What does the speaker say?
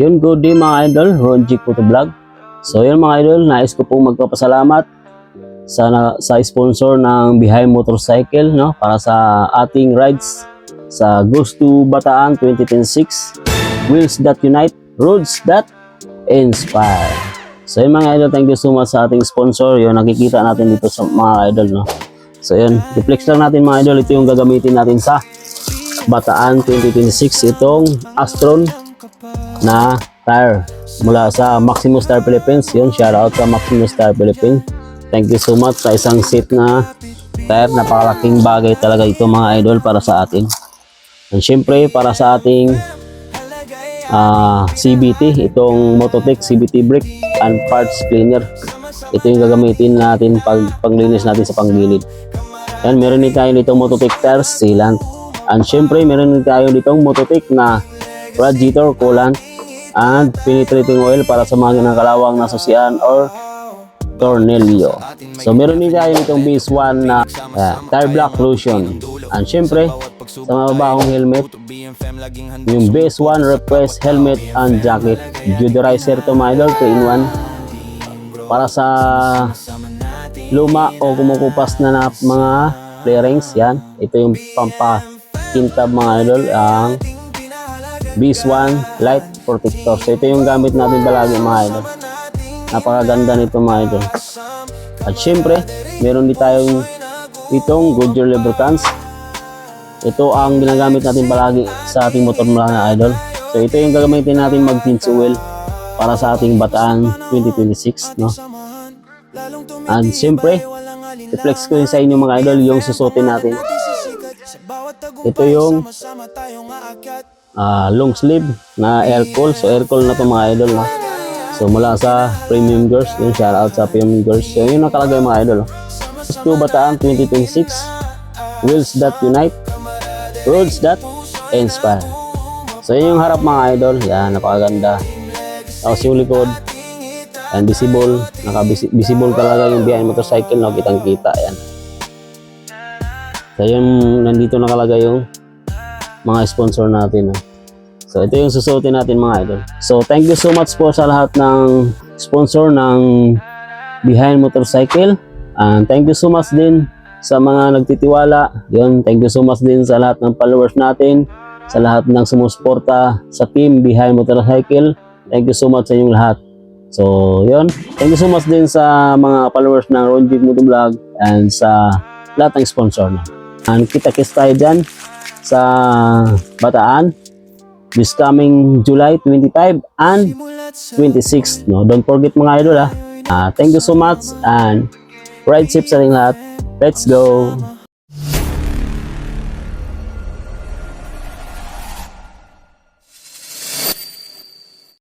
Yun, good day mga idol, Ron G Photo Vlog. So yun mga idol, nais ko pong magpapasalamat sa sponsor ng Behind Motorcycle, no, para sa ating rides sa Goes to Bataan 2026, Wheels that Unite, Roads that Inspire. So yun mga idol, thank you so much sa ating sponsor. Yun, nakikita natin dito sa mga idol, no. So yun, i-flex lang natin mga idol, ito yung gagamitin natin sa Bataan 2026, itong Astron na tire mula sa Maximus Tire Philippines. Yun, shout out sa Maximus Tire Philippines. Thank you so much sa isang seat na tire. Napakalaking bagay talaga ito mga idol para sa atin. And syempre para sa ating CBT, itong Mototech CBT brake and parts cleaner. Ito yung gagamitin natin paglinis natin sa panggilid. Yan, meron din tayo ditong Mototech tires sealant. And syempre meron din tayo ditong Mototech na radiator coolant and penetrating oil para sa mga kalawang na susian or tornilyo. So meron din tayo itong base 1 na tire block lotion. And syempre sa mga babahong helmet, yung base 1 request helmet and jacket deodorizer to mga idol, 3-in-1 para sa luma o kumukupas na mga clearings. Yan, ito yung pampakintab mga idol, ang base 1 light protector. So ito yung gamit natin palagi mga idol. Napakaganda nito mga idol. At syempre meron din tayong itong Goodyear lubricants. Ito ang ginagamit natin palagi sa ating motor mga idol. So ito yung gagamitin natin mag-tinge oil para sa ating Bataan 2026, no. And syempre i-flex ko yun sa inyo mga idol yung susutin natin. Ito yung long sleeve na air cool. So air cool na to mga idol, no? So mula sa Premium Girls, yun, shout out sa Premium Girls. So yun nakalagay mga idol, no? To Bataan 2026, Wheels that Unite, Roads that Inspire. So yun yung harap mga idol. Yan, napakaganda. Tapos yung likod and visible, visible talaga yung behind motorcycle, no? Kitang kita yan. So yun, nandito nakalagay yung mga sponsor natin, no? So ito yung susuotin natin mga idol. So thank you so much po sa lahat ng sponsor ng Behind Motorcycle, and thank you so much din sa mga nagtitiwala. Yun, thank you so much din sa lahat ng followers natin, sa lahat ng sumusuporta sa team Behind Motorcycle. Thank you so much sa inyong lahat. So yun, thank you so much din sa mga followers ng Ron G Photo Vlog and sa lahat ng sponsor na. And kita-kits tayo dyan sa Bataan this coming July 25 and 26, no. Don't forget mga idol, thank you so much and ride safe sa ating lahat. Let's go.